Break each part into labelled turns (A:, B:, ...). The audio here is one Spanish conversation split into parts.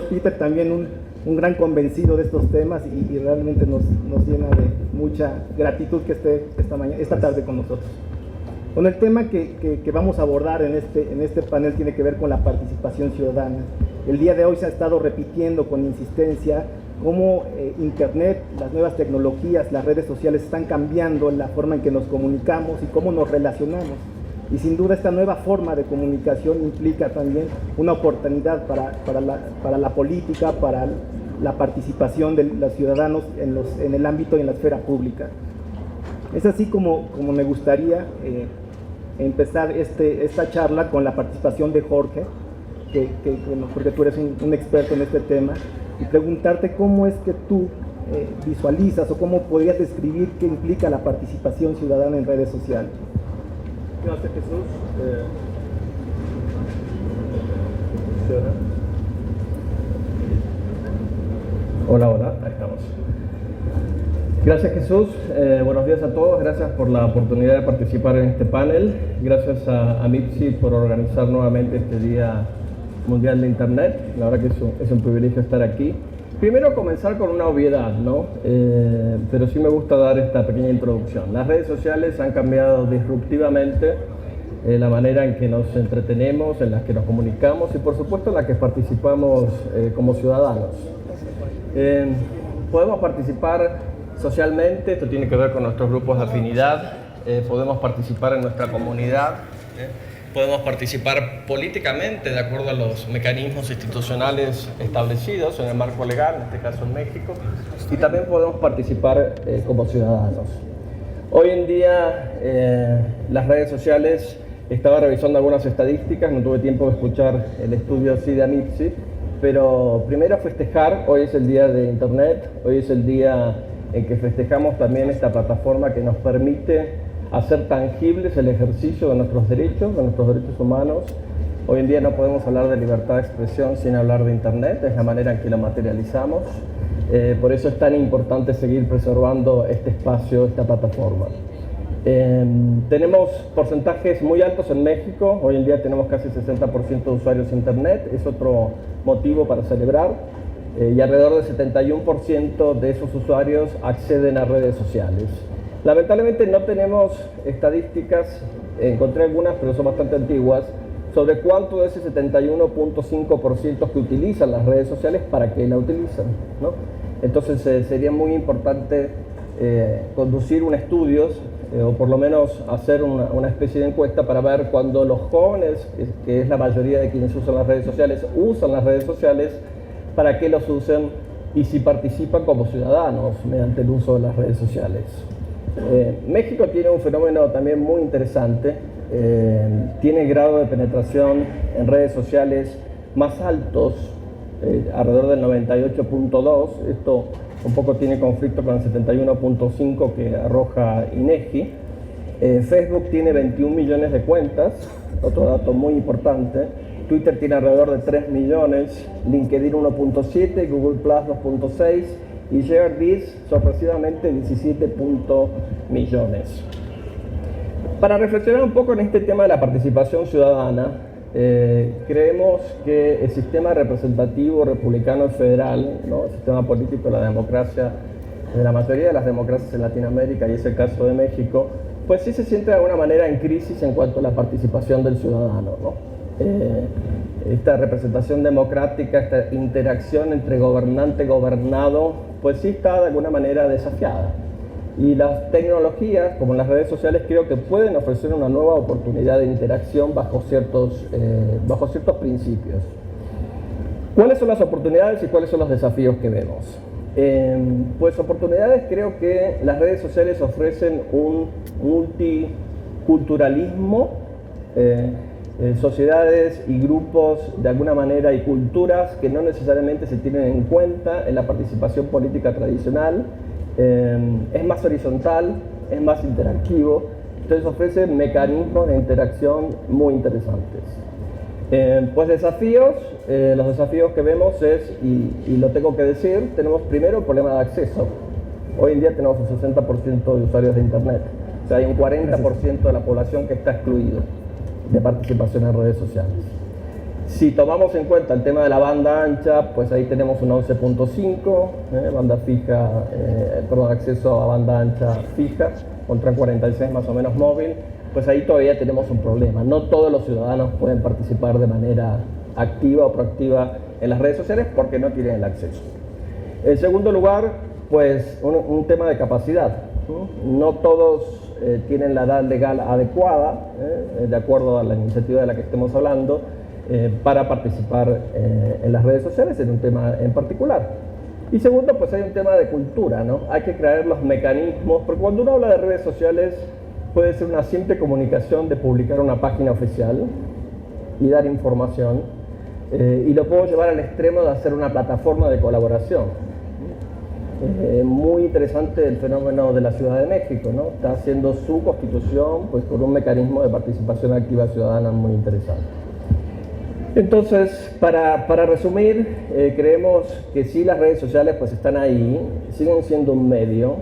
A: Peter también un gran convencido de estos temas y realmente nos llena de mucha gratitud que esté esta tarde con nosotros. Bueno, el tema que vamos a abordar en este panel tiene que ver con la participación ciudadana. El día de hoy se ha estado repitiendo con insistencia cómo Internet, las nuevas tecnologías, las redes sociales están cambiando la forma en que nos comunicamos y cómo nos relacionamos. Y sin duda esta nueva forma de comunicación implica también una oportunidad para la política, para la participación de los ciudadanos en el ámbito y en la esfera pública. Es así como me gustaría empezar esta charla con la participación de Jorge, bueno, porque tú eres un experto en este tema, y preguntarte cómo es que tú visualizas o cómo podrías describir qué implica la participación ciudadana en redes sociales.
B: Gracias, Jesús. Hola, ahí estamos. Gracias, Jesús. Buenos días a todos. Gracias por la oportunidad de participar en este panel. Gracias a MIPSI por organizar nuevamente este Día Mundial de Internet. La verdad que es un privilegio estar aquí. Primero comenzar con una obviedad, ¿no? Pero sí me gusta dar esta pequeña introducción. Las redes sociales han cambiado disruptivamente la manera en que nos entretenemos, en la que nos comunicamos y por supuesto en la que participamos como ciudadanos. Podemos participar socialmente, esto tiene que ver con nuestros grupos de afinidad, podemos participar en nuestra comunidad, podemos participar políticamente de acuerdo a los mecanismos institucionales establecidos en el marco legal, en este caso en México, y también podemos participar como ciudadanos. Hoy en día las redes sociales, estaba revisando algunas estadísticas, no tuve tiempo de escuchar el estudio de MIPSI, pero primero festejar, hoy es el día de Internet, hoy es el día en que festejamos también esta plataforma que nos permite hacer tangibles el ejercicio de nuestros derechos humanos. Hoy en día no podemos hablar de libertad de expresión sin hablar de Internet, es la manera en que lo materializamos. Por eso es tan importante seguir preservando este espacio, esta plataforma. Tenemos porcentajes muy altos en México, hoy en día tenemos casi 60% de usuarios de Internet, es otro motivo para celebrar. Y alrededor del 71% de esos usuarios acceden a redes sociales. Lamentablemente no tenemos estadísticas, encontré algunas pero son bastante antiguas, sobre cuánto de ese 71.5% que utilizan las redes sociales, para qué la utilizan, ¿no? Entonces sería muy importante conducir un estudio o por lo menos hacer una especie de encuesta para ver cuando los jóvenes, que es la mayoría de quienes usan las redes sociales, para qué los usen y si participan como ciudadanos mediante el uso de las redes sociales. México tiene un fenómeno también muy interesante, tiene grado de penetración en redes sociales más altos, alrededor del 98.2, esto un poco tiene conflicto con el 71.5 que arroja INEGI. Facebook tiene 21 millones de cuentas, otro dato muy importante. Twitter tiene alrededor de 3 millones, LinkedIn 1.7, Google Plus 2.6 y ShareThis sorpresivamente 17 millones. Para reflexionar un poco en este tema de la participación ciudadana, creemos que el sistema representativo republicano federal, ¿no? El sistema político de la democracia, de la mayoría de las democracias en Latinoamérica, y es el caso de México, pues sí se siente de alguna manera en crisis en cuanto a la participación del ciudadano, ¿no? Esta representación democrática, esta interacción entre gobernante y gobernado, pues sí está de alguna manera desafiada. Y las tecnologías, como las redes sociales, creo que pueden ofrecer una nueva oportunidad de interacción bajo ciertos principios. ¿Cuáles son las oportunidades y cuáles son los desafíos que vemos? Pues oportunidades, creo que las redes sociales ofrecen un multiculturalismo, sociedades y grupos de alguna manera y culturas que no necesariamente se tienen en cuenta en la participación política tradicional. Es más horizontal, es más interactivo, entonces ofrece mecanismos de interacción muy interesantes. Pues desafíos, los desafíos que vemos es, y lo tengo que decir, tenemos primero el problema de acceso. Hoy en día tenemos un 60% de usuarios de Internet, o sea hay un 40% de la población que está excluido de participación en redes sociales. Si tomamos en cuenta el tema de la banda ancha, pues ahí tenemos un 11.5, banda fija, acceso a banda ancha fija, contra 46 más o menos móvil, pues ahí todavía tenemos un problema. No todos los ciudadanos pueden participar de manera activa o proactiva en las redes sociales porque no tienen el acceso. En segundo lugar, pues un tema de capacidad. No todos tienen la edad legal adecuada, de acuerdo a la iniciativa de la que estemos hablando, para participar en las redes sociales en un tema en particular. Y segundo, pues hay un tema de cultura, ¿no? Hay que crear los mecanismos, porque cuando uno habla de redes sociales puede ser una simple comunicación de publicar una página oficial y dar información, y lo puedo llevar al extremo de hacer una plataforma de colaboración. Muy interesante el fenómeno de la Ciudad de México, ¿no? Está haciendo su constitución pues, con un mecanismo de participación activa ciudadana muy interesante. Entonces, para resumir, creemos que sí, las redes sociales pues están ahí, siguen siendo un medio,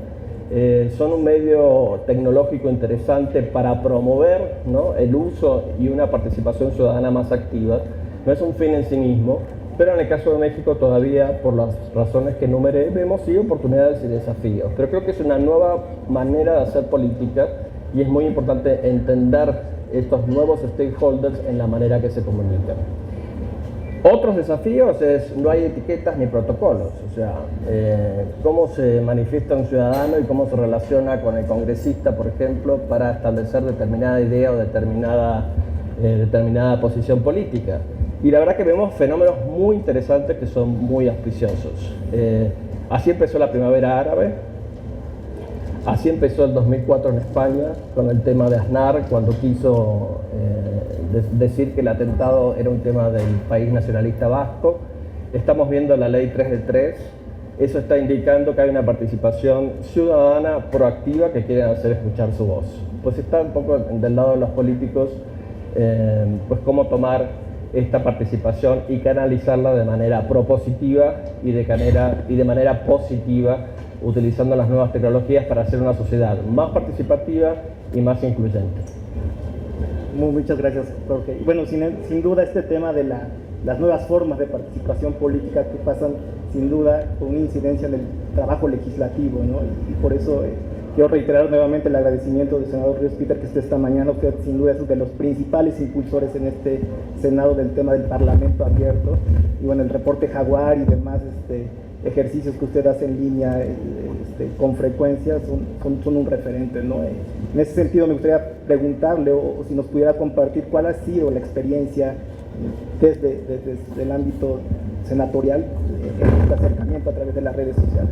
B: son un medio tecnológico interesante para promover, ¿no?, el uso y una participación ciudadana más activa. No es un fin en sí mismo, pero en el caso de México todavía, por las razones que enumeré, vemos sí oportunidades y desafíos. Pero creo que es una nueva manera de hacer política y es muy importante entender estos nuevos stakeholders en la manera que se comunican. Otros desafíos es, no hay etiquetas ni protocolos, o sea, cómo se manifiesta un ciudadano y cómo se relaciona con el congresista, por ejemplo, para establecer determinada idea o determinada posición política. Y la verdad que vemos fenómenos muy interesantes que son muy auspiciosos. Así empezó la primavera árabe, así empezó el 2004 en España con el tema de Aznar, cuando quiso decir que el atentado era un tema del país nacionalista vasco. Estamos viendo la ley 3 de 3, eso está indicando que hay una participación ciudadana proactiva que quieren hacer escuchar su voz. Pues está un poco del lado de los políticos, pues cómo tomar esta participación y canalizarla de manera propositiva y de manera positiva, utilizando las nuevas tecnologías para hacer una sociedad más participativa y más incluyente.
A: Muchas gracias, Jorge. Bueno, sin duda este tema de las nuevas formas de participación política que pasan sin duda con una incidencia en el trabajo legislativo, ¿no? Y por eso quiero reiterar nuevamente el agradecimiento del senador Ríos Peter que esté esta mañana. Usted sin duda es uno de los principales impulsores en este Senado del tema del Parlamento abierto. Y bueno, el reporte Jaguar y demás ejercicios que usted hace en línea con frecuencia son un referente, ¿no? En ese sentido me gustaría preguntarle o si nos pudiera compartir cuál ha sido la experiencia desde el ámbito senatorial en este acercamiento a través de las redes sociales.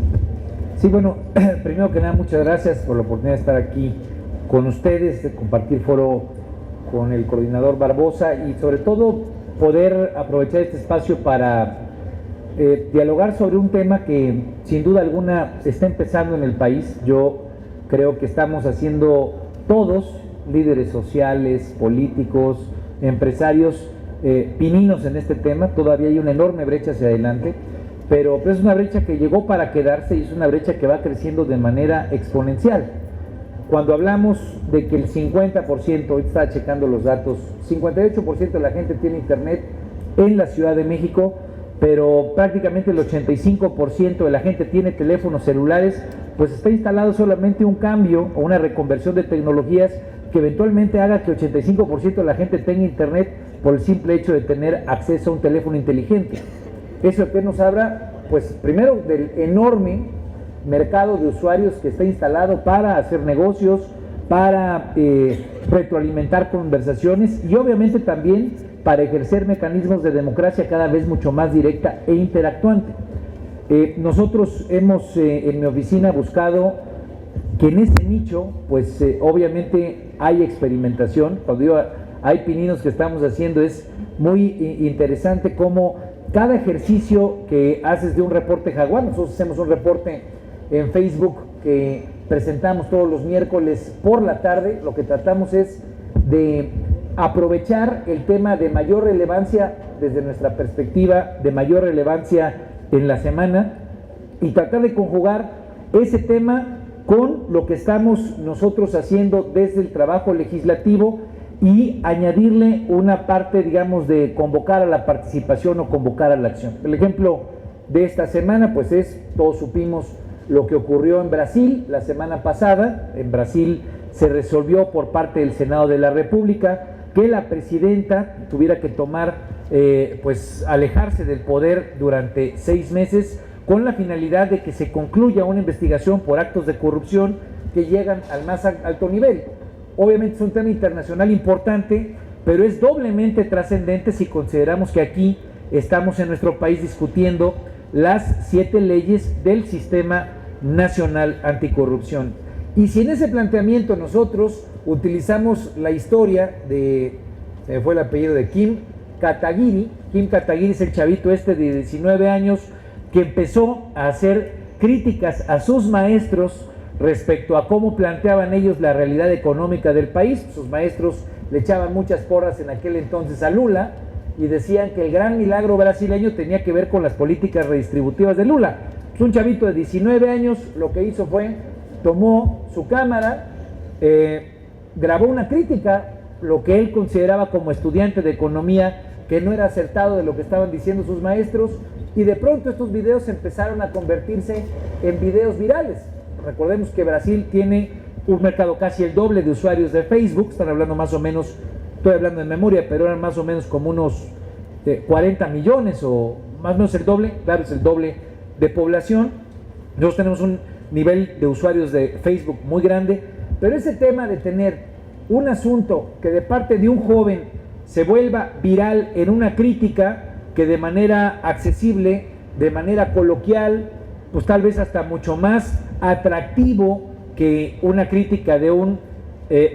C: Sí, bueno, primero que nada, muchas gracias por la oportunidad de estar aquí con ustedes, de compartir foro con el coordinador Barbosa y sobre todo poder aprovechar este espacio para dialogar sobre un tema que sin duda alguna está empezando en el país. Yo creo que estamos haciendo todos, líderes sociales, políticos, empresarios, pininos en este tema. Todavía hay una enorme brecha hacia adelante, pero es una brecha que llegó para quedarse y es una brecha que va creciendo de manera exponencial. Cuando hablamos de que el 50%, hoy estaba checando los datos, 58% de la gente tiene internet en la Ciudad de México, pero prácticamente el 85% de la gente tiene teléfonos celulares, pues está instalado solamente un cambio o una reconversión de tecnologías que eventualmente haga que 85% de la gente tenga internet por el simple hecho de tener acceso a un teléfono inteligente. ¿Eso qué nos habla? Pues primero del enorme mercado de usuarios que está instalado para hacer negocios, para retroalimentar conversaciones y obviamente también para ejercer mecanismos de democracia cada vez mucho más directa e interactuante. Nosotros hemos en mi oficina buscado que en ese nicho, pues obviamente hay experimentación. Cuando digo hay pininos que estamos haciendo, es muy interesante cómo cada ejercicio que haces de un reporte Jaguar, nosotros hacemos un reporte en Facebook que presentamos todos los miércoles por la tarde, lo que tratamos es de aprovechar el tema de mayor relevancia desde nuestra perspectiva, de mayor relevancia en la semana y tratar de conjugar ese tema con lo que estamos nosotros haciendo desde el trabajo legislativo y añadirle una parte, digamos, de convocar a la participación o convocar a la acción. El ejemplo de esta semana, pues todos supimos lo que ocurrió en Brasil la semana pasada. En Brasil se resolvió por parte del Senado de la República que la presidenta tuviera que tomar, pues alejarse del poder durante 6 meses con la finalidad de que se concluya una investigación por actos de corrupción que llegan al más alto nivel. Obviamente es un tema internacional importante, pero es doblemente trascendente si consideramos que aquí estamos en nuestro país discutiendo las 7 leyes del Sistema Nacional Anticorrupción. Y si en ese planteamiento nosotros utilizamos la historia de, se me fue el apellido de Kim Kataguiri es el chavito de 19 años que empezó a hacer críticas a sus maestros respecto a cómo planteaban ellos la realidad económica del país. Sus maestros le echaban muchas porras en aquel entonces a Lula y decían que el gran milagro brasileño tenía que ver con las políticas redistributivas de Lula. Pues un chavito de 19 años lo que hizo fue, tomó su cámara, grabó una crítica, lo que él consideraba como estudiante de economía, que no era acertado de lo que estaban diciendo sus maestros, y de pronto estos videos empezaron a convertirse en videos virales. Recordemos que Brasil tiene un mercado casi el doble de usuarios de Facebook, están hablando más o menos, estoy hablando de memoria, pero eran más o menos como unos 40 millones o más o menos el doble, claro, es el doble de población. Nosotros tenemos un nivel de usuarios de Facebook muy grande, pero ese tema de tener un asunto que de parte de un joven se vuelva viral en una crítica que de manera accesible, de manera coloquial, pues tal vez hasta mucho más atractivo que una crítica de un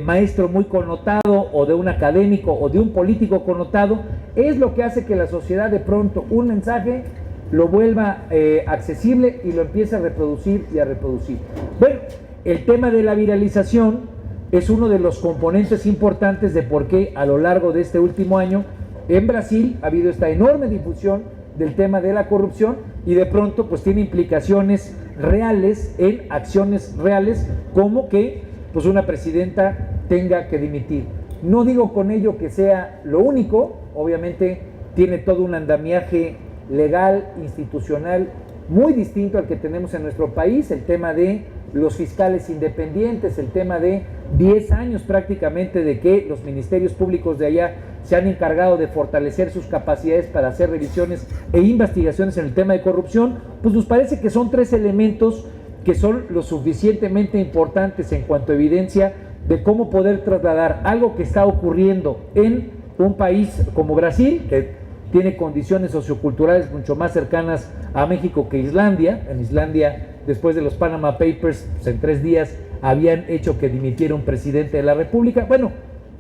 C: maestro muy connotado o de un académico o de un político connotado, es lo que hace que la sociedad de pronto un mensaje lo vuelva accesible y lo empiece a reproducir y a reproducir. Bueno, el tema de la viralización es uno de los componentes importantes de por qué a lo largo de este último año en Brasil ha habido esta enorme difusión del tema de la corrupción y de pronto pues tiene implicaciones reales en acciones reales, como que pues una presidenta tenga que dimitir. No digo con ello que sea lo único, obviamente tiene todo un andamiaje legal, institucional muy distinto al que tenemos en nuestro país, el tema de los fiscales independientes, el tema de 10 años prácticamente de que los ministerios públicos de allá se han encargado de fortalecer sus capacidades para hacer revisiones e investigaciones en el tema de corrupción. Pues nos parece que son 3 elementos que son lo suficientemente importantes en cuanto a evidencia de cómo poder trasladar algo que está ocurriendo en un país como Brasil, que tiene condiciones socioculturales mucho más cercanas a México que Islandia. En Islandia, después de los Panama Papers, pues en 3 días habían hecho que dimitiera un presidente de la República. Bueno,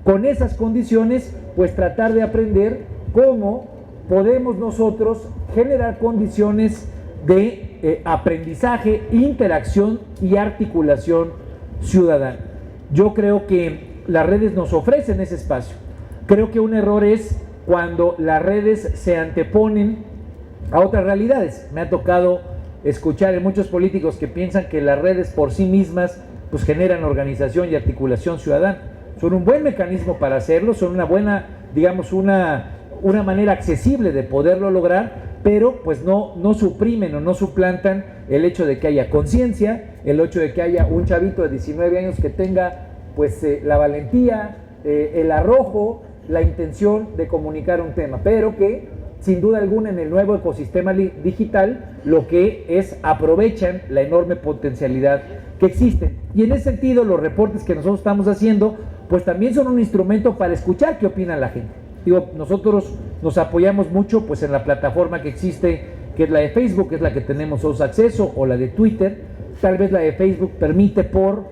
C: con esas condiciones, pues tratar de aprender cómo podemos nosotros generar condiciones de aprendizaje, interacción y articulación ciudadana. Yo creo que las redes nos ofrecen ese espacio. Creo que un error es cuando las redes se anteponen a otras realidades. Me ha tocado escuchar en muchos políticos que piensan que las redes por sí mismas pues generan organización y articulación ciudadana. Son un buen mecanismo para hacerlo, son una buena, digamos, una manera accesible de poderlo lograr, pero pues no suprimen o no suplantan el hecho de que haya conciencia, el hecho de que haya un chavito de 19 años que tenga pues la valentía, el arrojo, la intención de comunicar un tema, pero que sin duda alguna en el nuevo ecosistema digital lo que es aprovechan la enorme potencialidad que existe. Y en ese sentido los reportes que nosotros estamos haciendo pues también son un instrumento para escuchar qué opina la gente. Digo, nosotros nos apoyamos mucho pues en la plataforma que existe, que es la de Facebook, que es la que tenemos todos acceso, o la de Twitter. Tal vez la de Facebook permite por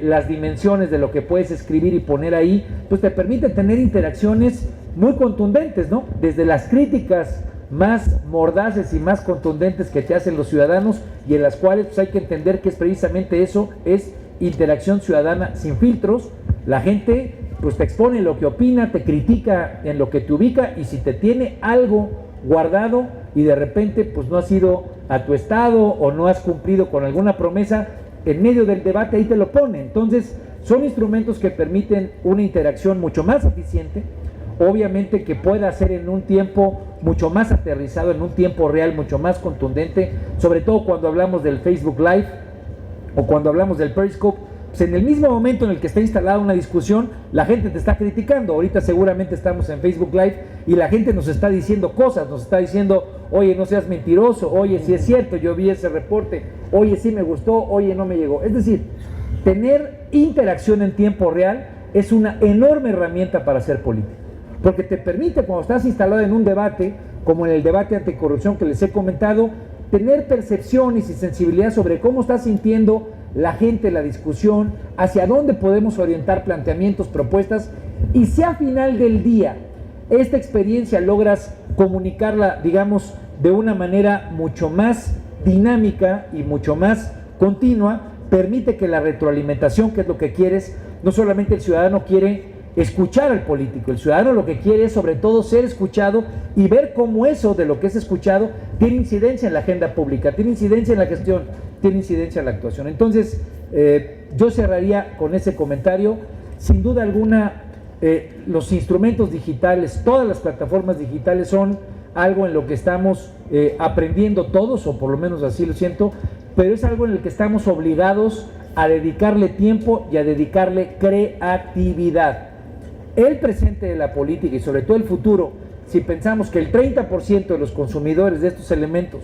C: las dimensiones de lo que puedes escribir y poner ahí, pues te permite tener interacciones muy contundentes, ¿no? Desde las críticas más mordaces y más contundentes que te hacen los ciudadanos, y en las cuales pues hay que entender que es precisamente eso, es interacción ciudadana sin filtros. La gente pues te expone lo que opina, te critica en lo que te ubica, y si te tiene algo guardado y de repente pues no has ido a tu estado o no has cumplido con alguna promesa, en medio del debate ahí te lo pone. Entonces son instrumentos que permiten una interacción mucho más eficiente, obviamente que pueda ser en un tiempo mucho más aterrizado, en un tiempo real mucho más contundente, sobre todo cuando hablamos del Facebook Live o cuando hablamos del Periscope. Pues en el mismo momento en el que está instalada una discusión, la gente te está criticando. Ahorita seguramente estamos en Facebook Live y la gente nos está diciendo cosas, nos está diciendo, oye, no seas mentiroso, oye, sí es cierto, yo vi ese reporte, oye, sí me gustó, oye, no me llegó. Es decir, tener interacción en tiempo real es una enorme herramienta para hacer política, porque te permite, cuando estás instalado en un debate, como en el debate anticorrupción que les he comentado, tener percepciones y sensibilidad sobre cómo está sintiendo la gente la discusión, hacia dónde podemos orientar planteamientos, propuestas, y si al final del día esta experiencia logras comunicarla, digamos, de una manera mucho más dinámica y mucho más continua, permite que la retroalimentación, que es lo que quieres, no solamente el ciudadano quiere escuchar al político, el ciudadano lo que quiere es sobre todo ser escuchado y ver cómo eso de lo que es escuchado tiene incidencia en la agenda pública, tiene incidencia en la gestión, tiene incidencia en la actuación. Entonces, yo cerraría con ese comentario. Sin duda alguna, los instrumentos digitales, todas las plataformas digitales son algo en lo que estamos aprendiendo todos, o por lo menos así lo siento, pero es algo en el que estamos obligados a dedicarle tiempo y a dedicarle creatividad. El presente de la política y sobre todo el futuro, si pensamos que el 30% de los consumidores de estos elementos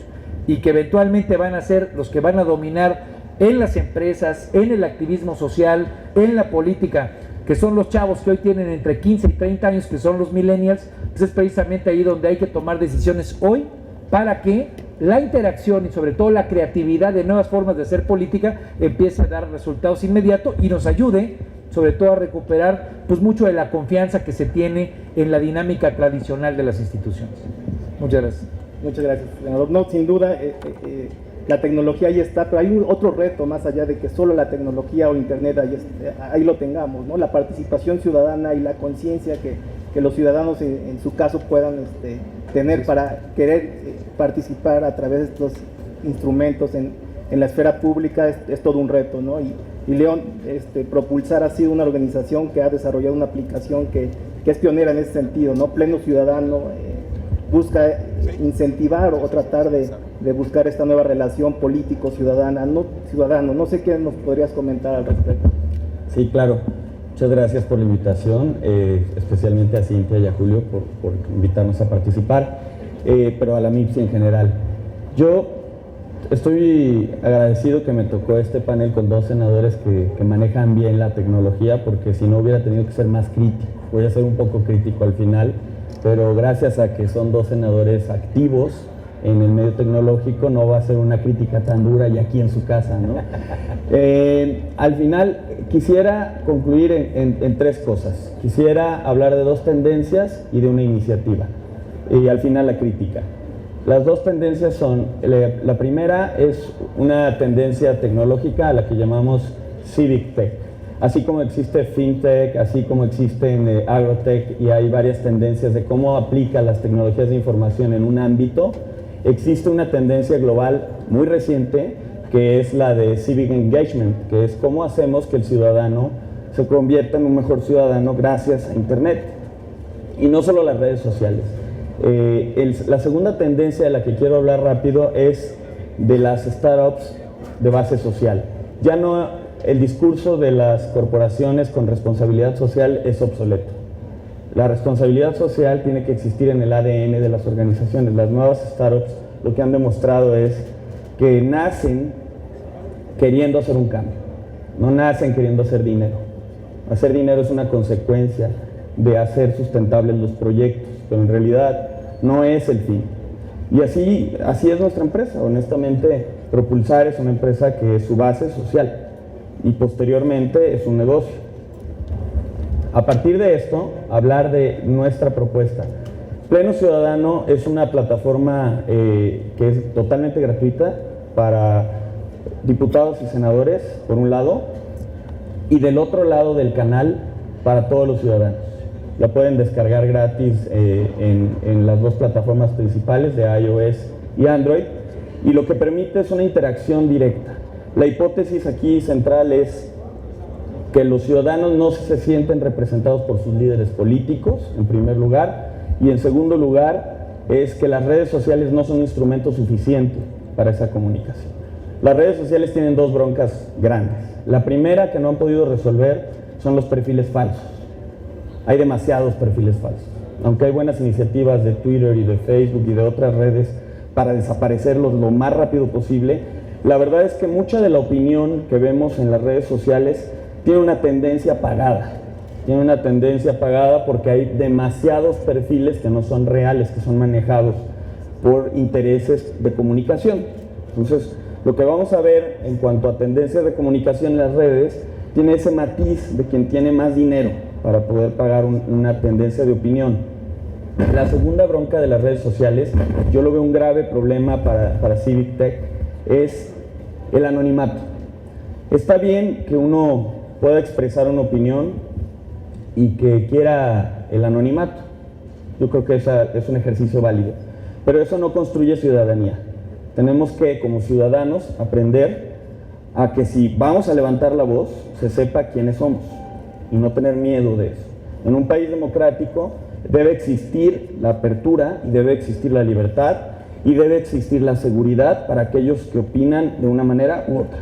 C: y que eventualmente van a ser los que van a dominar en las empresas, en el activismo social, en la política, que son los chavos que hoy tienen entre 15 y 30 años, que son los millennials, pues es precisamente ahí donde hay que tomar decisiones hoy para que la interacción y sobre todo la creatividad de nuevas formas de hacer política empiece a dar resultados inmediatos y nos ayude sobre todo a recuperar pues mucho de la confianza que se tiene en la dinámica tradicional de las instituciones. Muchas gracias.
A: Muchas gracias, senador. No, sin duda, la tecnología ahí está, pero hay otro reto más allá de que solo la tecnología o internet ahí lo tengamos, ¿no? La participación ciudadana y la conciencia que los ciudadanos en su caso puedan tener para querer participar a través de estos instrumentos en la esfera pública es todo un reto, ¿no? Y León Propulsar ha sido una organización que ha desarrollado una aplicación que es pionera en ese sentido, ¿no? Pleno Ciudadano busca incentivar o tratar de buscar esta nueva relación político-ciudadana, no sé qué nos podrías comentar al respecto.
D: Sí, claro. Muchas gracias por la invitación, especialmente a Cintia y a Julio por invitarnos a participar, pero a la MIPS en general. Yo estoy agradecido que me tocó este panel con dos senadores que manejan bien la tecnología, porque si no hubiera tenido que ser más crítico. Voy a ser un poco crítico al final, pero gracias a que son dos senadores activos en el medio tecnológico, no va a ser una crítica tan dura y aquí en su casa, ¿no? Al final, quisiera concluir en tres cosas. Quisiera hablar de dos tendencias y de una iniciativa. Y al final la crítica. Las dos tendencias son, la primera es una tendencia tecnológica a la que llamamos Civic Tech. Así como existe FinTech, así como existen Agrotech, y hay varias tendencias de cómo aplica las tecnologías de información en un ámbito, existe una tendencia global muy reciente que es la de Civic Engagement, que es cómo hacemos que el ciudadano se convierta en un mejor ciudadano gracias a Internet. Y no solo las redes sociales. La segunda tendencia de la que quiero hablar rápido es de las startups de base social. Ya no, el discurso de las corporaciones con responsabilidad social es obsoleto. La responsabilidad social tiene que existir en el ADN de las organizaciones. Las nuevas startups lo que han demostrado es que nacen queriendo hacer un cambio, no nacen queriendo hacer dinero. Hacer dinero es una consecuencia de hacer sustentables los proyectos, pero en realidad no es el fin. Y así es nuestra empresa. Honestamente, Propulsar es una empresa que su base es social y posteriormente es un negocio. A partir de esto, hablar de nuestra propuesta. Pleno Ciudadano es una plataforma que es totalmente gratuita para diputados y senadores, por un lado, y del otro lado del canal para todos los ciudadanos. La pueden descargar gratis en las dos plataformas principales de iOS y Android, y lo que permite es una interacción directa. La hipótesis aquí central es que los ciudadanos no se sienten representados por sus líderes políticos, en primer lugar, y en segundo lugar es que las redes sociales no son un instrumento suficiente para esa comunicación. Las redes sociales tienen dos broncas grandes. La primera que no han podido resolver son los perfiles falsos. Hay demasiados perfiles falsos. Aunque hay buenas iniciativas de Twitter y de Facebook y de otras redes para desaparecerlos lo más rápido posible, la verdad es que mucha de la opinión que vemos en las redes sociales tiene una tendencia apagada. Tiene una tendencia apagada porque hay demasiados perfiles que no son reales, que son manejados por intereses de comunicación. Entonces, lo que vamos a ver en cuanto a tendencias de comunicación en las redes tiene ese matiz de quien tiene más dinero para poder pagar una tendencia de opinión. La segunda bronca de las redes sociales, yo lo veo un grave problema para Civic Tech, es el anonimato. Está bien que uno pueda expresar una opinión y que quiera el anonimato. Yo creo que es un ejercicio válido, pero eso no construye ciudadanía. Tenemos que, como ciudadanos, aprender a que si vamos a levantar la voz, se sepa quiénes somos y no tener miedo de eso. En un país democrático debe existir la apertura y debe existir la libertad y debe existir la seguridad para aquellos que opinan de una manera u otra.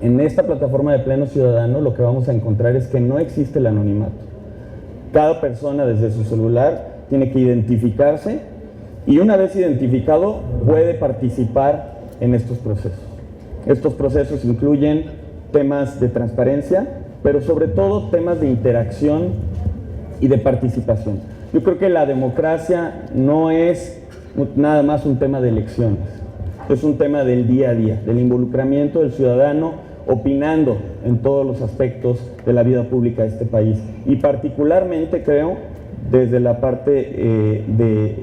D: En esta plataforma de Pleno Ciudadano lo que vamos a encontrar es que no existe el anonimato. Cada persona desde su celular tiene que identificarse y una vez identificado puede participar en estos procesos. Estos procesos incluyen temas de transparencia, pero sobre todo temas de interacción y de participación. Yo creo que la democracia no es nada más un tema de elecciones, es un tema del día a día, del involucramiento del ciudadano opinando en todos los aspectos de la vida pública de este país y particularmente creo desde la parte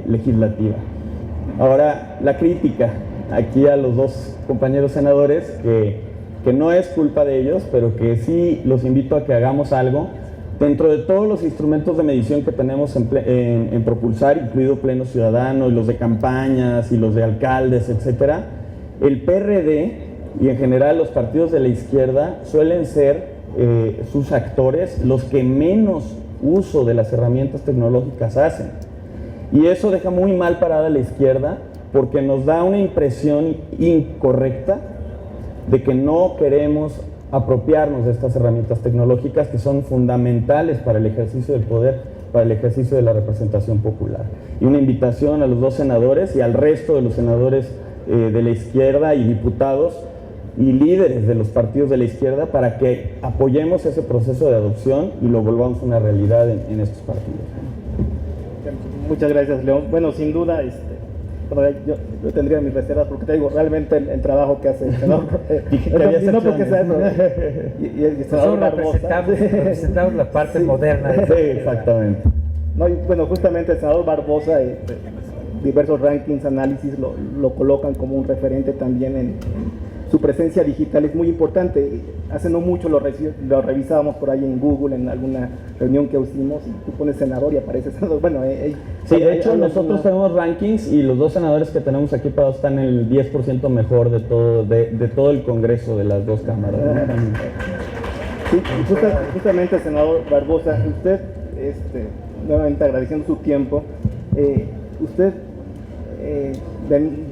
D: legislativa. Ahora, la crítica aquí a los dos compañeros senadores, que no es culpa de ellos, pero que sí los invito a que hagamos algo. Dentro de todos los instrumentos de medición que tenemos en Propulsar, incluido Pleno Ciudadano, y los de campañas, y los de alcaldes, etcétera, el PRD y en general los partidos de la izquierda suelen ser sus actores los que menos uso de las herramientas tecnológicas hacen. Y eso deja muy mal parada a la izquierda porque nos da una impresión incorrecta de que no queremos apropiarnos de estas herramientas tecnológicas que son fundamentales para el ejercicio del poder, para el ejercicio de la representación popular. Y una invitación a los dos senadores y al resto de los senadores de la izquierda y diputados y líderes de los partidos de la izquierda para que apoyemos ese proceso de adopción y lo volvamos una realidad en estos partidos.
A: Muchas gracias, León. Bueno, sin duda, yo tendría mis reservas porque te digo, realmente el trabajo que hace el senador, no porque sea y el senador Barbosa.
C: Representamos la parte moderna.
D: Sí, exactamente.
A: No, y bueno, justamente el senador Barbosa, diversos rankings, análisis lo colocan como un referente también en su presencia digital es muy importante. Hace no mucho lo revisábamos por ahí en Google, en alguna reunión que hicimos, y tú pones senador y aparece senador. Bueno,
D: sí, de hecho nosotros tenemos rankings y los dos senadores que tenemos aquí parados están en el 10% mejor de todo el Congreso de las dos cámaras, ¿no?
A: Sí, justamente, senador Barbosa, usted, nuevamente agradeciendo su tiempo, usted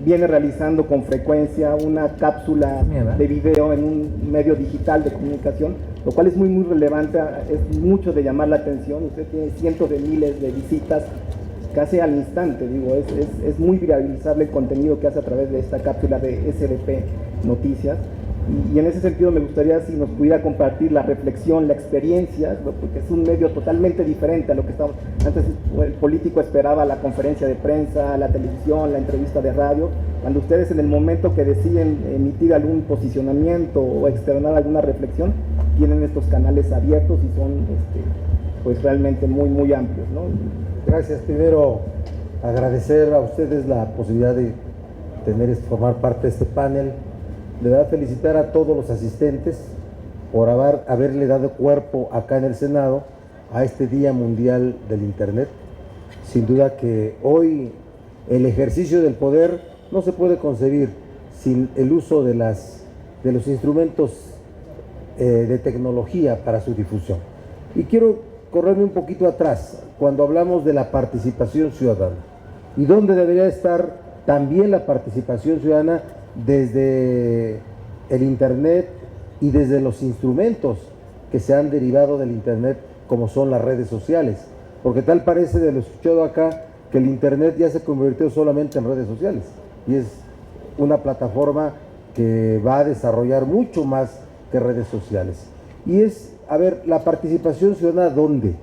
A: viene realizando con frecuencia una cápsula de video en un medio digital de comunicación, lo cual es muy relevante, es mucho de llamar la atención. Usted tiene cientos de miles de visitas casi al instante, digo, es muy viralizable el contenido que hace a través de esta cápsula de SDP Noticias. Y en ese sentido me gustaría si nos pudiera compartir la reflexión, la experiencia, porque es un medio totalmente diferente a lo que estamos. Antes el político esperaba la conferencia de prensa, la televisión, la entrevista de radio. Cuando ustedes en el momento que deciden emitir algún posicionamiento o externar alguna reflexión, tienen estos canales abiertos y son pues realmente muy amplios, ¿no?
E: Gracias. Primero agradecer a ustedes la posibilidad de formar parte de este panel. De verdad felicitar a todos los asistentes por haberle dado cuerpo acá en el Senado a este Día Mundial del Internet. Sin duda que hoy el ejercicio del poder no se puede concebir sin el uso de los instrumentos de tecnología para su difusión. Y quiero correrme un poquito atrás cuando hablamos de la participación ciudadana y dónde debería estar también la participación ciudadana desde el Internet y desde los instrumentos que se han derivado del Internet, como son las redes sociales, porque tal parece de lo escuchado acá que el Internet ya se convirtió solamente en redes sociales y es una plataforma que va a desarrollar mucho más que redes sociales. Y es, a ver, la participación ciudadana, ¿dónde?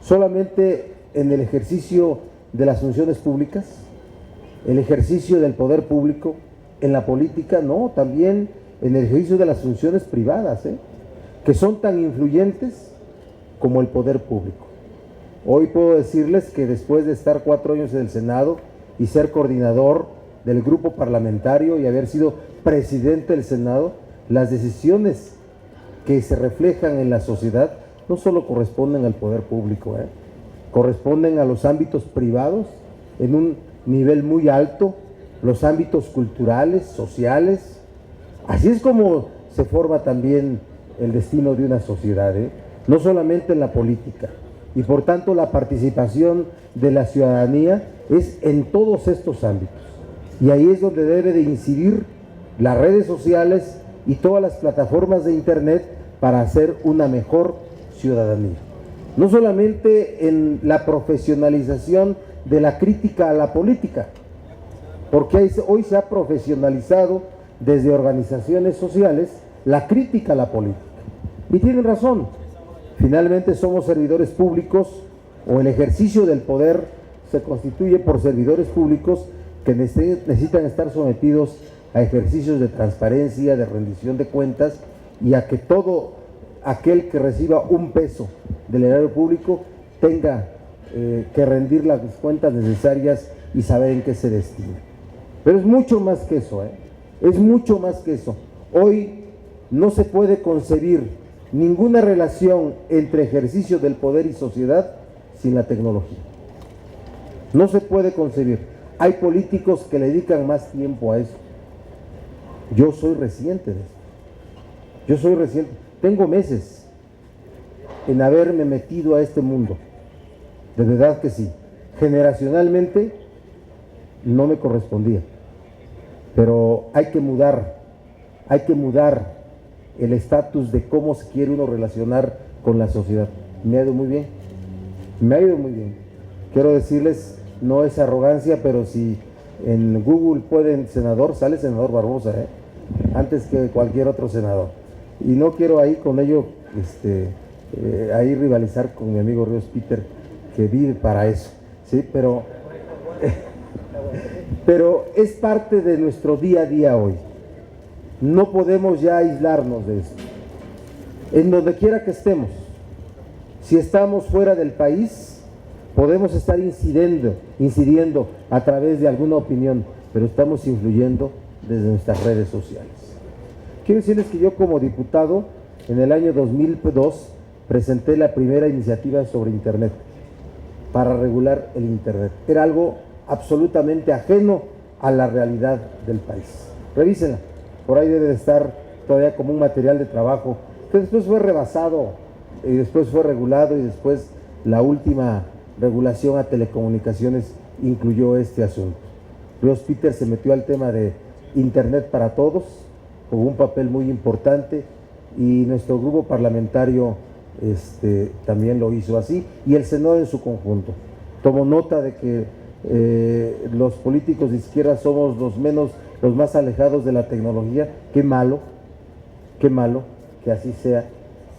E: ¿Solamente en el ejercicio de las funciones públicas? ¿El ejercicio del poder público? ¿En la política? No, también en el ejercicio de las funciones privadas, que son tan influyentes como el poder público. Hoy puedo decirles que después de estar 4 años en el Senado y ser coordinador del grupo parlamentario y haber sido presidente del Senado, las decisiones que se reflejan en la sociedad no solo corresponden al poder público, corresponden a los ámbitos privados en un nivel muy alto, los ámbitos culturales, sociales. Así es como se forma también el destino de una sociedad, no solamente en la política. Y por tanto la participación de la ciudadanía es en todos estos ámbitos. Y ahí es donde debe de incidir las redes sociales y todas las plataformas de Internet para hacer una mejor ciudadanía. No solamente en la profesionalización de la crítica a la política, porque hoy se ha profesionalizado desde organizaciones sociales la crítica a la política. Y tienen razón, finalmente somos servidores públicos o el ejercicio del poder se constituye por servidores públicos que necesitan estar sometidos a ejercicios de transparencia, de rendición de cuentas y a que todo aquel que reciba un peso del erario público tenga que rendir las cuentas necesarias y saber en qué se destina. Pero es mucho más que eso, es mucho más que eso. Hoy no se puede concebir ninguna relación entre ejercicio del poder y sociedad sin la tecnología. No se puede concebir. Hay políticos que le dedican más tiempo a eso. Yo soy reciente de eso. Yo soy reciente. Tengo meses en haberme metido a este mundo. De verdad que sí. Generacionalmente no me correspondía. Pero hay que mudar el estatus de cómo se quiere uno relacionar con la sociedad. Me ha ido muy bien. Me ha ido muy bien. Quiero decirles, no es arrogancia, pero si en Google pueden senador, sale senador Barbosa, antes que cualquier otro senador. Y no quiero ahí con ello ahí rivalizar con mi amigo Ríos Peter, que vive para eso, ¿sí? Pero es parte de nuestro día a día hoy. No podemos ya aislarnos de esto. En donde quiera que estemos, si estamos fuera del país, podemos estar incidiendo a través de alguna opinión, pero estamos influyendo desde nuestras redes sociales. Quiero decirles que yo como diputado, en el año 2002, presenté la primera iniciativa sobre Internet, para regular el Internet. Era algo absolutamente ajeno a la realidad del país. Revísenla, por ahí debe de estar todavía como un material de trabajo, que después fue rebasado, y después fue regulado, y después la última regulación a telecomunicaciones incluyó este asunto. Ríos Peter se metió al tema de Internet para todos, jugó un papel muy importante, y nuestro grupo parlamentario también lo hizo así, y el Senado en su conjunto. Tomo nota de que los políticos de izquierda somos los más alejados de la tecnología. Qué malo que así sea,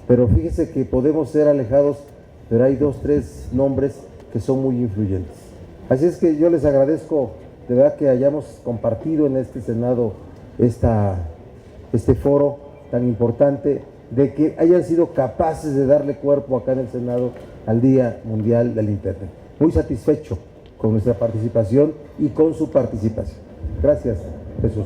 E: pero fíjese que podemos ser alejados, pero hay 2, 3 nombres que son muy influyentes. Así es que yo les agradezco de verdad que hayamos compartido en este Senado este foro tan importante, de que hayan sido capaces de darle cuerpo acá en el Senado al Día Mundial del Internet. Muy satisfecho con nuestra participación y con su participación. Gracias, Jesús.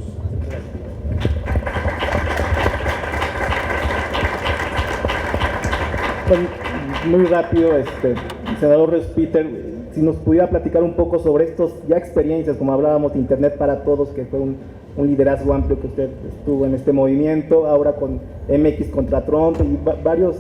A: Muy rápido, senador Ríos Peter, si nos pudiera platicar un poco sobre estos ya experiencias, como hablábamos de Internet para Todos, que fue un liderazgo amplio que usted estuvo en este movimiento, ahora con MX contra Trump y varios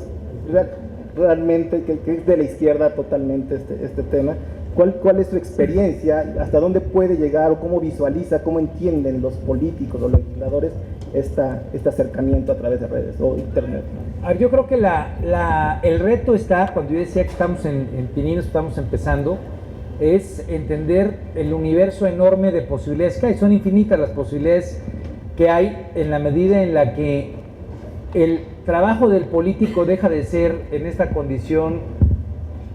A: realmente que es de la izquierda totalmente este tema. ¿Cuál es su experiencia? ¿Hasta dónde puede llegar o cómo visualiza, cómo entienden los políticos o los legisladores este acercamiento a través de redes o internet?
C: A ver, yo creo que el reto está, cuando yo decía que estamos en Pininos, estamos empezando, es entender el universo enorme de posibilidades que hay. Son infinitas las posibilidades que hay en la medida en la que el trabajo del político deja de ser en esta condición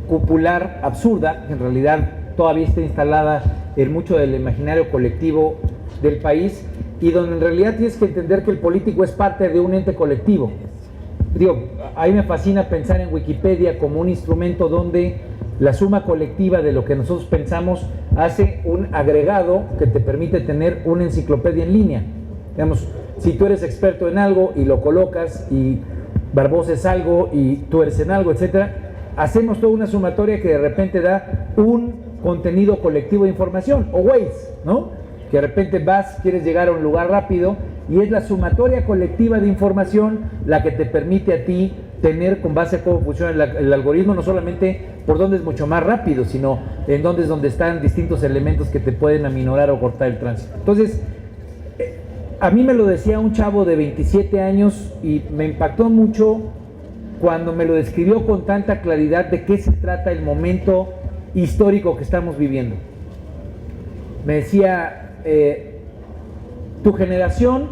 C: cupular absurda, que en realidad todavía está instalada en mucho del imaginario colectivo del país, y donde en realidad tienes que entender que el político es parte de un ente colectivo. Digo, a mí me fascina pensar en Wikipedia como un instrumento donde la suma colectiva de lo que nosotros pensamos hace un agregado que te permite tener una enciclopedia en línea. Digamos, si tú eres experto en algo y lo colocas, y Barbosa es algo y tú eres en algo, etcétera, hacemos toda una sumatoria que de repente da un contenido colectivo de información, o Waze, ¿no? Que de repente quieres llegar a un lugar rápido y es la sumatoria colectiva de información la que te permite a ti tener, con base a cómo funciona el algoritmo, no solamente por dónde es mucho más rápido, sino en dónde es donde están distintos elementos que te pueden aminorar o cortar el tránsito. Entonces, a mí me lo decía un chavo de 27 años y me impactó mucho cuando me lo describió con tanta claridad de qué se trata el momento histórico que estamos viviendo. Me decía, tu generación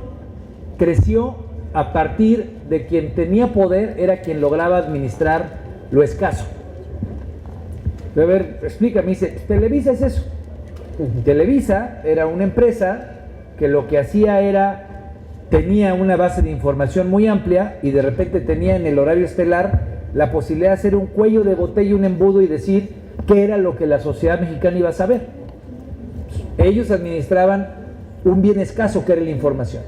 C: creció a partir de quien tenía poder, era quien lograba administrar lo escaso. A ver, explícame, dice, Televisa es eso. Televisa era una empresa que lo que hacía era, tenía una base de información muy amplia y de repente tenía en el horario estelar la posibilidad de hacer un cuello de botella, un embudo y decir qué era lo que la sociedad mexicana iba a saber. Ellos administraban un bien escaso que era la información.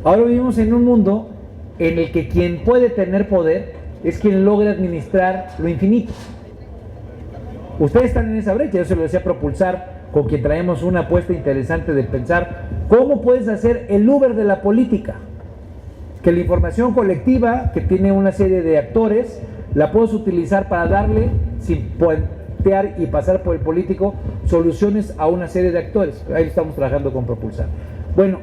C: Ahora vivimos en un mundo en el que quien puede tener poder es quien logra administrar lo infinito. Ustedes están en esa brecha, yo se lo decía Propulsar, con quien traemos una apuesta interesante de pensar cómo puedes hacer el Uber de la política, que la información colectiva que tiene una serie de actores la puedes utilizar para darle, sin puentear y pasar por el político, soluciones a una serie de actores. Ahí estamos trabajando con Propulsar. Bueno,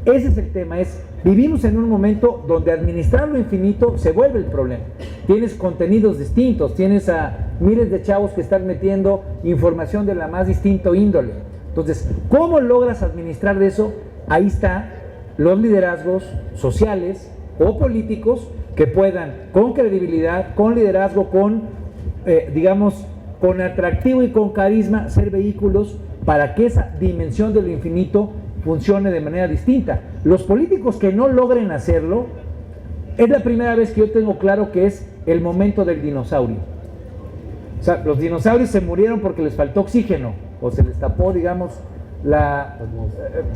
C: ese es el tema, vivimos en un momento donde administrar lo infinito se vuelve el problema. Tienes contenidos distintos, tienes a miles de chavos que están metiendo información de la más distinta índole. Entonces, ¿cómo logras administrar de eso? Ahí están los liderazgos sociales o políticos que puedan, con credibilidad, con liderazgo, con, digamos, con atractivo y con carisma, ser vehículos para que esa dimensión de lo infinito funcione de manera distinta. Los políticos que no logren hacerlo, es la primera vez que yo tengo claro que es el momento del dinosaurio. O sea, los dinosaurios se murieron porque les faltó oxígeno, o se les tapó, digamos,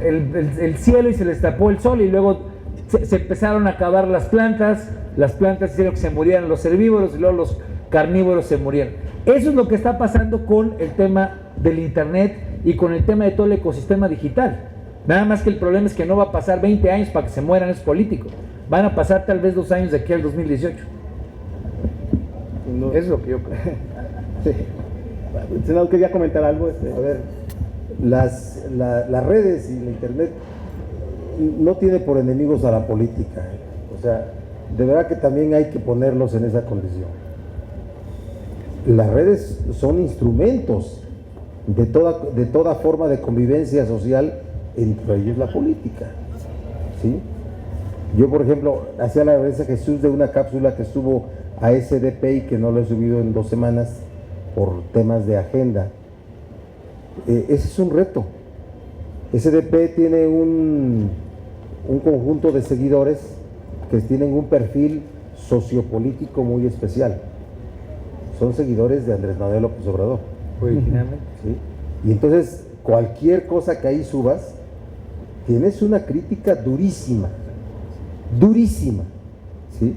C: el cielo y se les tapó el sol, y luego se empezaron a acabar las plantas hicieron que se murieran los herbívoros, y luego los carnívoros se murieron. Eso es lo que está pasando con el tema del internet y con el tema de todo el ecosistema digital. Nada más que el problema es que no va a pasar 20 años para que se mueran esos políticos. Van a pasar tal vez 2 años de aquí al 2018.
A: No, es lo que yo creo. Sí. Senador, quería comentar algo.
E: A ver, las redes y la internet no tiene por enemigos a la política. O sea, de verdad que también hay que ponerlos en esa condición. Las redes son instrumentos de toda forma de convivencia social, entre ellos la política, ¿sí? Yo, por ejemplo, hacía la referencia a Jesús de una cápsula que estuvo a SDP y que no lo he subido en 2 semanas por temas de agenda. Ese es un reto. SDP tiene un conjunto de seguidores que tienen un perfil sociopolítico muy especial. Son seguidores de Andrés Manuel López Obrador.
C: Originalmente.
E: ¿Sí? Y entonces, cualquier cosa que ahí subas, tienes una crítica durísima, ¿sí?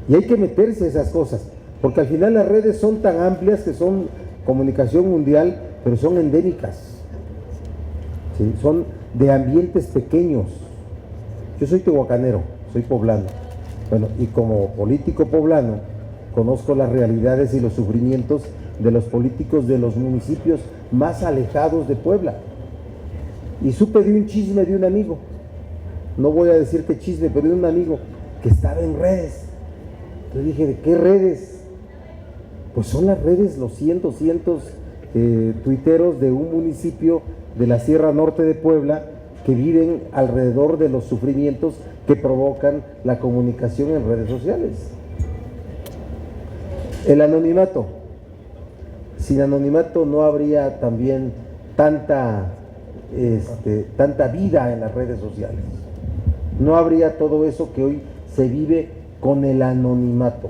E: Y hay que meterse a esas cosas, porque al final las redes son tan amplias que son comunicación mundial, pero son endémicas, ¿sí? de ambientes pequeños. Yo soy tehuacanero, soy poblano. Bueno, y como político poblano, conozco las realidades y los sufrimientos de los políticos de los municipios más alejados de Puebla. Y supe de un chisme de un amigo, no voy a decir qué chisme, pero de un amigo que estaba en redes. Entonces dije, ¿de qué redes? Pues son las redes, los 100, 200 tuiteros de un municipio de la Sierra Norte de Puebla que viven alrededor de los sufrimientos que provocan la comunicación en redes sociales. El anonimato. Sin anonimato no habría también tanta vida en las redes sociales. No habría todo eso que hoy se vive con el anonimato.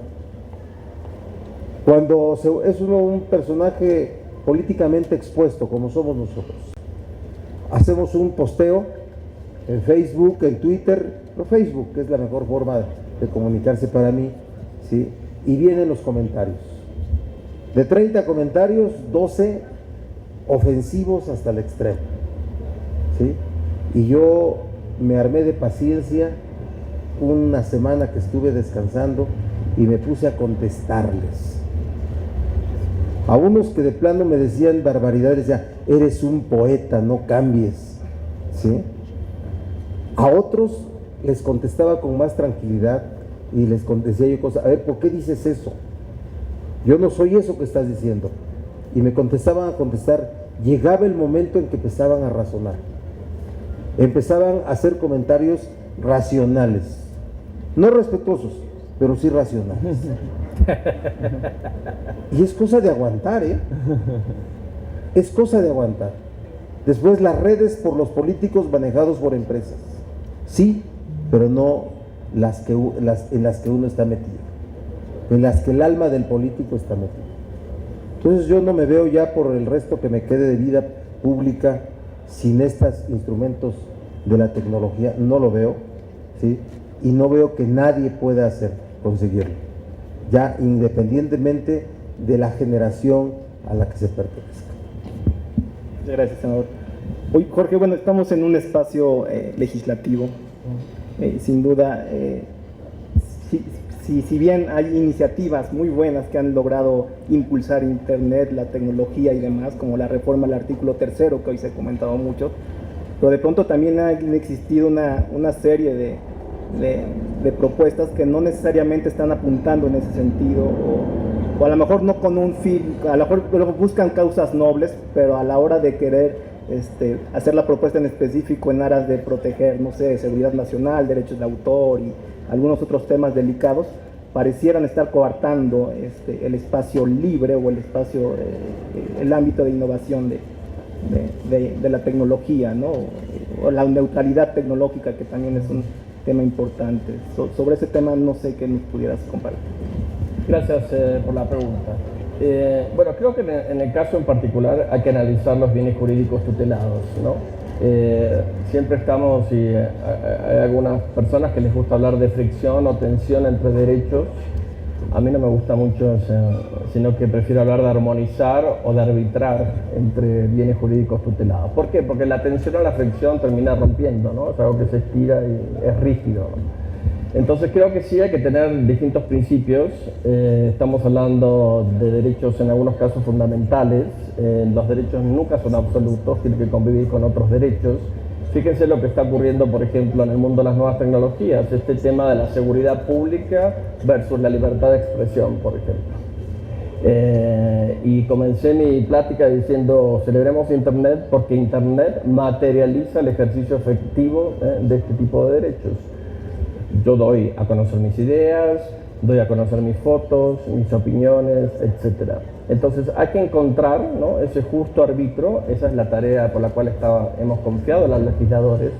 E: Cuando es un personaje políticamente expuesto, como somos nosotros, hacemos un posteo en Facebook, en Twitter, no, Facebook, que es la mejor forma de comunicarse para mí, ¿sí? Y vienen los comentarios. De 30 comentarios, 12 ofensivos hasta el extremo, ¿sí? Y yo me armé de paciencia una semana que estuve descansando y me puse a contestarles. A unos que de plano me decían barbaridades, ya, eres un poeta, no cambies, ¿sí? A otros les contestaba con más tranquilidad y les decía yo cosas, a ver, ¿por qué dices eso? Yo no soy eso que estás diciendo. Y me contestaban a contestar. Llegaba el momento en que empezaban a razonar, empezaban a hacer comentarios racionales, no respetuosos, pero sí racionales. Y es cosa de aguantar, es cosa de aguantar. Después las redes por los políticos manejados por empresas, sí, pero no en las que uno está metido, en las que el alma del político está metido. Entonces yo no me veo ya por el resto que me quede de vida pública sin estos instrumentos de la tecnología, no lo veo, ¿sí? Y no veo que nadie pueda conseguirlo, ya independientemente de la generación a la que se pertenezca.
A: Muchas gracias, senador. Hoy, Jorge, bueno, estamos en un espacio legislativo, sin duda, si bien hay iniciativas muy buenas que han logrado impulsar Internet, la tecnología y demás, como la reforma al artículo 3º, que hoy se ha comentado mucho, pero de pronto también ha existido una serie de propuestas que no necesariamente están apuntando en ese sentido, o a lo mejor no con un fin, a lo mejor buscan causas nobles, pero a la hora de querer hacer la propuesta en específico en aras de proteger, no sé, seguridad nacional, derechos de autor y algunos otros temas delicados, parecieran estar coartando el espacio libre o el espacio, el ámbito de innovación de la tecnología, ¿no? O la neutralidad tecnológica, que también es un tema importante. Sobre ese tema no sé qué nos pudieras compartir.
B: Gracias por la pregunta. Bueno, creo que en el caso en particular hay que analizar los bienes jurídicos tutelados, ¿no? Siempre estamos, y hay algunas personas que les gusta hablar de fricción o tensión entre derechos. A mí no me gusta mucho, sino que prefiero hablar de armonizar o de arbitrar entre bienes jurídicos tutelados. ¿Por qué? Porque la tensión o la fricción termina rompiendo, ¿no? Es algo que se estira y es rígido, ¿no? Entonces creo que sí hay que tener distintos principios. Estamos hablando de derechos en algunos casos fundamentales. Los derechos nunca son absolutos, tienen que convivir con otros derechos. Fíjense lo que está ocurriendo, por ejemplo, en el mundo de las nuevas tecnologías, este tema de la seguridad pública versus la libertad de expresión, por ejemplo. Y comencé mi plática diciendo, celebremos Internet porque Internet materializa el ejercicio efectivo de este tipo de derechos. Yo doy a conocer mis ideas, doy a conocer mis fotos, mis opiniones, etc. Entonces hay que encontrar, ¿no?, ese justo árbitro. Esa es la tarea por la cual hemos confiado a los legisladores,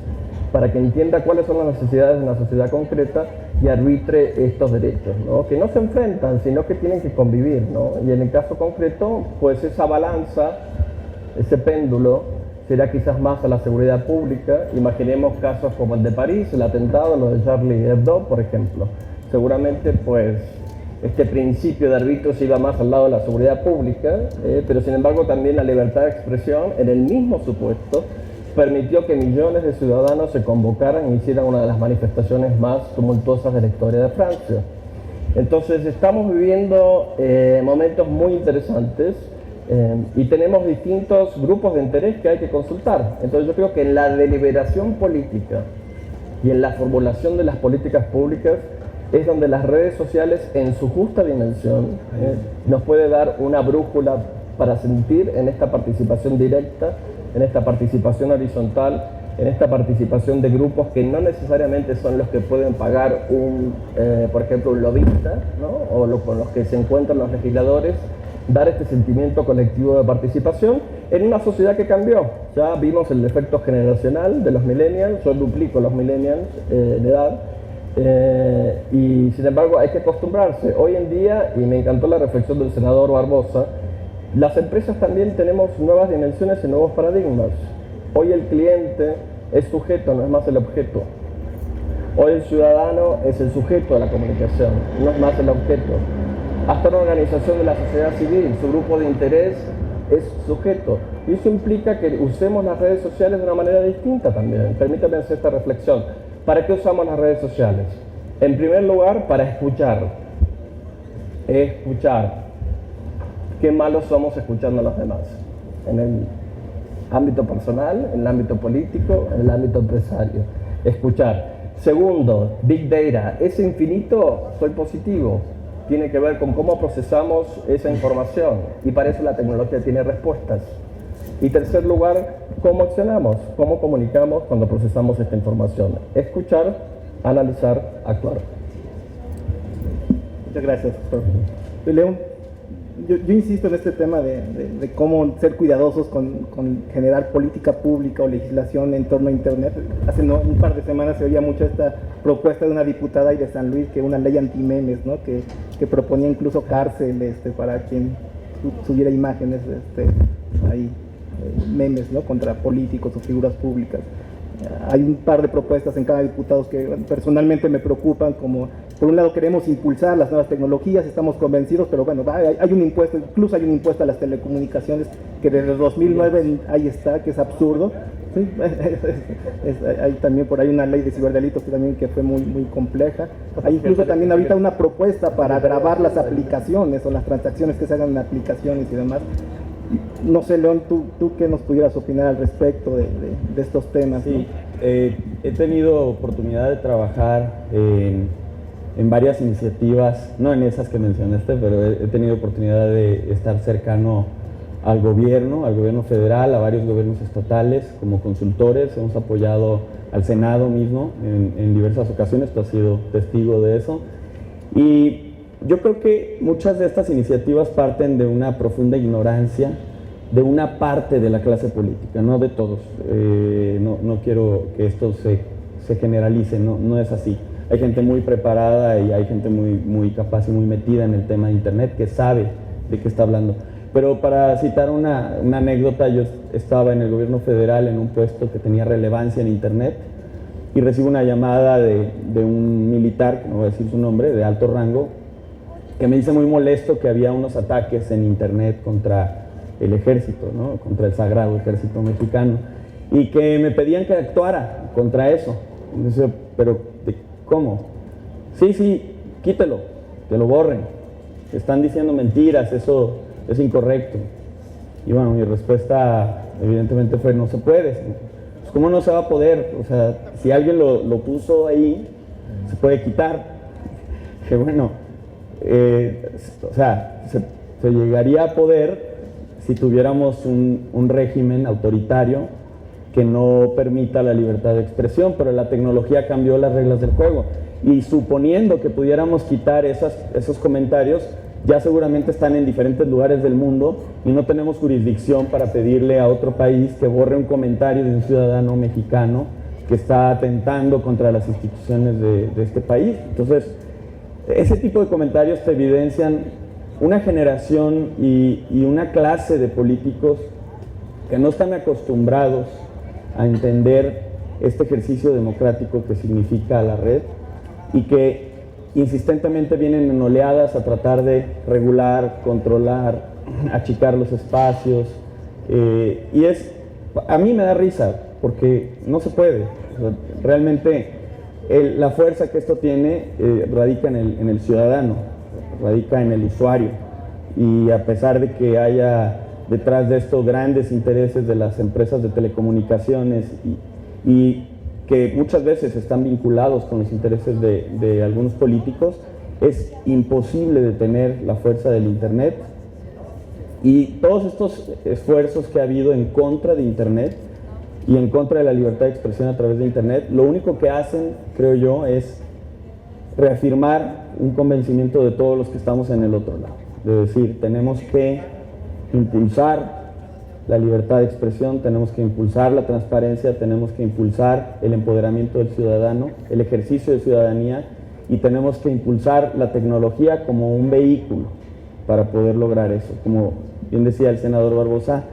B: para que entienda cuáles son las necesidades de una sociedad concreta y arbitre estos derechos, ¿no?, que no se enfrentan, sino que tienen que convivir, ¿no? Y en el caso concreto, pues esa balanza, ese péndulo, será quizás más a la seguridad pública. Imaginemos casos como el de París, el atentado, lo de Charlie Hebdo, por ejemplo. Seguramente, pues, este principio de arbitrio se iba más al lado de la seguridad pública, pero sin embargo también la libertad de expresión, en el mismo supuesto, permitió que millones de ciudadanos se convocaran e hicieran una de las manifestaciones más tumultuosas de la historia de Francia. Entonces estamos viviendo momentos muy interesantes y tenemos distintos grupos de interés que hay que consultar. Entonces yo creo que en la deliberación política y en la formulación de las políticas públicas es donde las redes sociales en su justa dimensión nos puede dar una brújula para sentir en esta participación directa, en esta participación horizontal, en esta participación de grupos que no necesariamente son los que pueden pagar por ejemplo, un lobista, ¿no? O con los que se encuentran los legisladores, dar este sentimiento colectivo de participación en una sociedad que cambió. Ya vimos el efecto generacional de los millennials, yo duplico los millennials en edad, y sin embargo hay que acostumbrarse. Hoy en día, y me encantó la reflexión del senador Barbosa, las empresas también tenemos nuevas dimensiones y nuevos paradigmas. Hoy el cliente es sujeto, no es más el objeto. Hoy el ciudadano es el sujeto de la comunicación, no es más el objeto. Hasta una organización de la sociedad civil, su grupo de interés es sujeto. Y eso implica que usemos las redes sociales de una manera distinta también. Permítanme hacer esta reflexión. ¿Para qué usamos las redes sociales? En primer lugar, para escuchar. Escuchar. Qué malos somos escuchando a los demás. En el ámbito personal, en el ámbito político, en el ámbito empresario. Escuchar. Segundo, Big Data. Ese infinito, soy positivo. Tiene que ver con cómo procesamos esa información. Y para eso la tecnología tiene respuestas. Y tercer lugar, cómo accionamos, cómo comunicamos cuando procesamos esta información. Escuchar, analizar, actuar.
A: Muchas gracias, doctor. León, yo insisto en este tema de cómo ser cuidadosos con generar política pública o legislación en torno a Internet. Hace un par de semanas se oía mucho esta propuesta de una diputada ahí de San Luis, que una ley anti-memes, ¿no? que proponía incluso cárcel para quien subiera imágenes ahí, memes, ¿no? contra políticos o figuras públicas. Hay un par de propuestas en cada diputado que personalmente me preocupan, como por un lado queremos impulsar las nuevas tecnologías, estamos convencidos, pero bueno, hay un impuesto, incluso hay un impuesto a las telecomunicaciones que desde 2009 ahí está, que es absurdo. Sí, hay también por ahí una ley de ciberdelitos que fue muy compleja. Hay incluso también ahorita una propuesta para grabar las aplicaciones o las transacciones que se hagan en aplicaciones y demás. No sé, León, tú qué nos pudieras opinar al respecto de estos temas.
D: Sí, ¿no? He tenido oportunidad de trabajar en varias iniciativas, no en esas que mencionaste, pero he tenido oportunidad de estar cercano al gobierno federal, a varios gobiernos estatales como consultores. Hemos apoyado al Senado mismo en diversas ocasiones, tú has sido testigo de eso. Y yo creo que muchas de estas iniciativas parten de una profunda ignorancia de una parte de la clase política, no de todos. No quiero que esto se generalice, no es así. Hay gente muy preparada y hay gente muy capaz y muy metida en el tema de Internet que sabe de qué está hablando. Pero para citar una anécdota, yo estaba en el gobierno federal en un puesto que tenía relevancia en Internet y recibo una llamada de un militar, que no voy a decir su nombre, de alto rango, que me dice muy molesto que había unos ataques en Internet contra el ejército, ¿no? Contra el sagrado ejército mexicano, y que me pedían que actuara contra eso. Entonces, pero ¿cómo? Sí, quítelo, que lo borren, que están diciendo mentiras, eso es incorrecto. Y bueno, mi respuesta evidentemente fue: no se puede. Pues, ¿cómo no se va a poder? O sea, si alguien lo puso ahí, se puede quitar. Que bueno, o sea, se llegaría a poder si tuviéramos un régimen autoritario que no permita la libertad de expresión, pero la tecnología cambió las reglas del juego. Y suponiendo que pudiéramos quitar esos comentarios, ya seguramente están en diferentes lugares del mundo y no tenemos jurisdicción para pedirle a otro país que borre un comentario de un ciudadano mexicano que está atentando contra las instituciones de este país. Entonces, ese tipo de comentarios te evidencian una generación y una clase de políticos que no están acostumbrados a entender este ejercicio democrático que significa la red y que insistentemente vienen en oleadas a tratar de regular, controlar, achicar los espacios. Y a mí me da risa, porque no se puede. O sea, realmente la fuerza que esto tiene radica en el ciudadano, radica en el usuario, y a pesar de que haya detrás de esto grandes intereses de las empresas de telecomunicaciones y que muchas veces están vinculados con los intereses de algunos políticos, es imposible detener la fuerza del Internet. Y todos estos esfuerzos que ha habido en contra de Internet y en contra de la libertad de expresión a través de Internet, lo único que hacen, creo yo, es reafirmar un convencimiento de todos los que estamos en el otro lado. De decir, tenemos que impulsar la libertad de expresión, tenemos que impulsar la transparencia, tenemos que impulsar el empoderamiento del ciudadano, el ejercicio de ciudadanía, y tenemos que impulsar la tecnología como un vehículo para poder lograr eso. Como bien decía el senador Barbosa,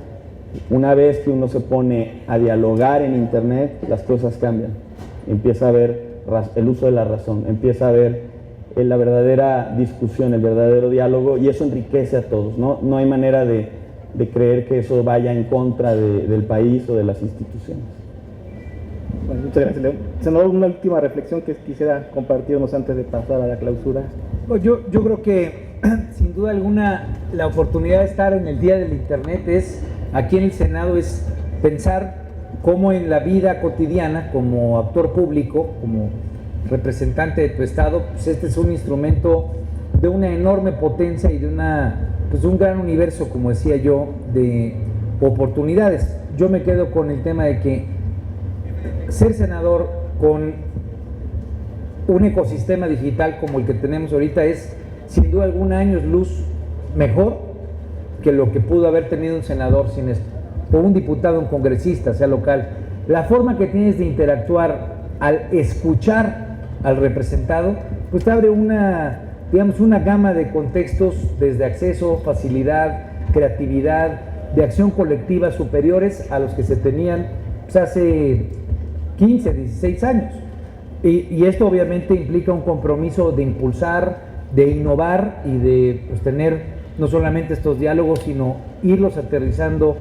D: una vez que uno se pone a dialogar en Internet, las cosas cambian. Empieza a haber el uso de la razón, empieza a haber la verdadera discusión, el verdadero diálogo, y eso enriquece a todos. No hay manera de creer que eso vaya en contra del país o de las instituciones.
A: Bueno, muchas gracias, León. Senador, una última reflexión que quisiera compartirnos antes de pasar a la clausura.
C: Yo creo que sin duda alguna la oportunidad de estar en el Día del Internet aquí en el Senado es pensar cómo en la vida cotidiana, como actor público, como representante de tu estado, pues este es un instrumento de una enorme potencia y de un gran universo, como decía yo, de oportunidades. Yo me quedo con el tema de que ser senador con un ecosistema digital como el que tenemos ahorita es sin duda alguna años luz mejor que lo que pudo haber tenido un senador sin esto, o un diputado, un congresista, sea local. La forma que tienes de interactuar al escuchar al representado, pues te abre una gama de contextos, desde acceso, facilidad, creatividad, de acción colectiva superiores a los que se tenían pues, hace 15, 16 años. Y esto obviamente implica un compromiso de impulsar, de innovar y de pues, tener no solamente estos diálogos, sino irlos aterrizando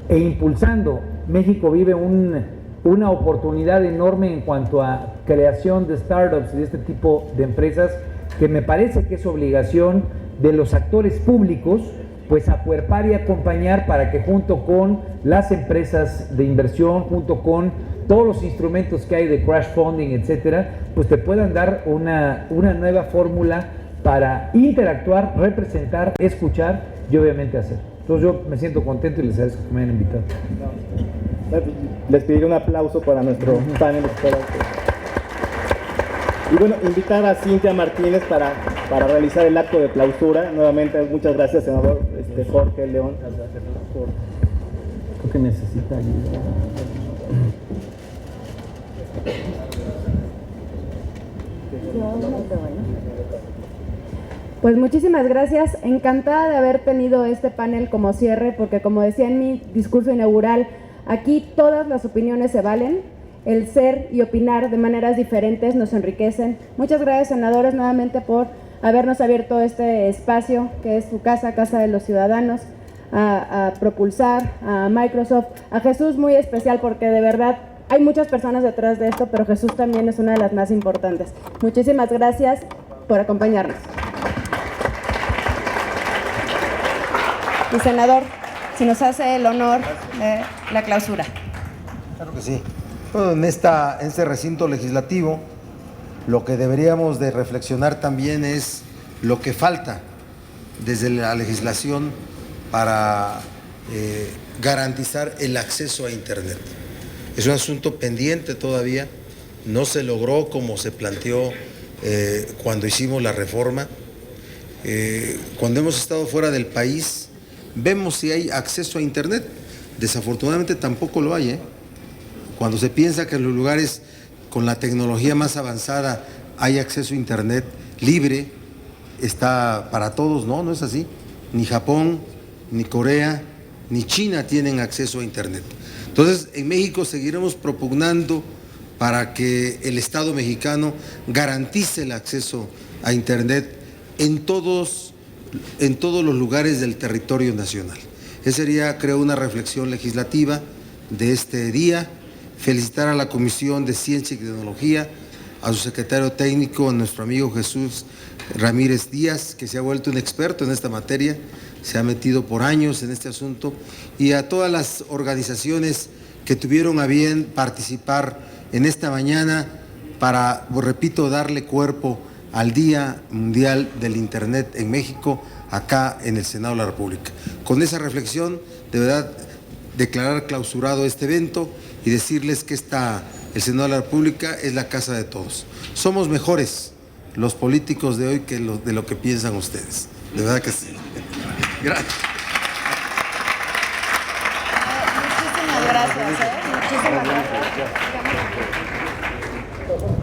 C: e impulsando. México vive una oportunidad enorme en cuanto a creación de startups y de este tipo de empresas, que me parece que es obligación de los actores públicos pues acuerpar y acompañar para que junto con las empresas de inversión, junto con todos los instrumentos que hay de crash funding, etcétera, pues te puedan dar una nueva fórmula para interactuar, representar, escuchar y obviamente hacer. Entonces yo me siento contento y les agradezco que me hayan invitado.
A: Les pediré un aplauso para nuestro panel. Y bueno, invitar a Cintia Martínez para realizar el acto de clausura. Nuevamente, muchas gracias, senador Jorge León.
D: Creo que necesita ayuda.
F: Pues muchísimas gracias, encantada de haber tenido este panel como cierre, porque como decía en mi discurso inaugural, aquí todas las opiniones se valen, el ser y opinar de maneras diferentes nos enriquecen. Muchas gracias, senadores, nuevamente por habernos abierto este espacio que es su casa, Casa de los Ciudadanos, a Propulsar, a Microsoft, a Jesús muy especial porque de verdad hay muchas personas detrás de esto, pero Jesús también es una de las más importantes. Muchísimas gracias por acompañarnos. Y senador, si nos hace el honor de la clausura.
E: Claro que sí. Bueno, en este recinto legislativo, lo que deberíamos de reflexionar también es lo que falta desde la legislación para garantizar el acceso a Internet. Es un asunto pendiente todavía, no se logró como se planteó cuando hicimos la reforma. Cuando hemos estado fuera del país, vemos si hay acceso a Internet. Desafortunadamente tampoco lo hay, Cuando se piensa que en los lugares con la tecnología más avanzada hay acceso a Internet libre, está para todos, no es así. Ni Japón, ni Corea, ni China tienen acceso a Internet. Entonces, en México seguiremos propugnando para que el Estado mexicano garantice el acceso a Internet en todos los lugares del territorio nacional. Esa sería, creo, una reflexión legislativa de este día. felicitar a la Comisión de Ciencia y Tecnología, a su secretario técnico, a nuestro amigo Jesús Ramírez Díaz, que se ha vuelto un experto en esta materia, se ha metido por años en este asunto, y a todas las organizaciones que tuvieron a bien participar en esta mañana para, repito, darle cuerpo al Día Mundial del Internet en México, acá en el Senado de la República. Con esa reflexión, de verdad, declarar clausurado este evento y decirles que el Senado de la República es la casa de todos. Somos mejores los políticos de hoy que de lo que piensan ustedes. De verdad que sí. Gracias.
G: Muchísimas gracias. Muchísimas gracias.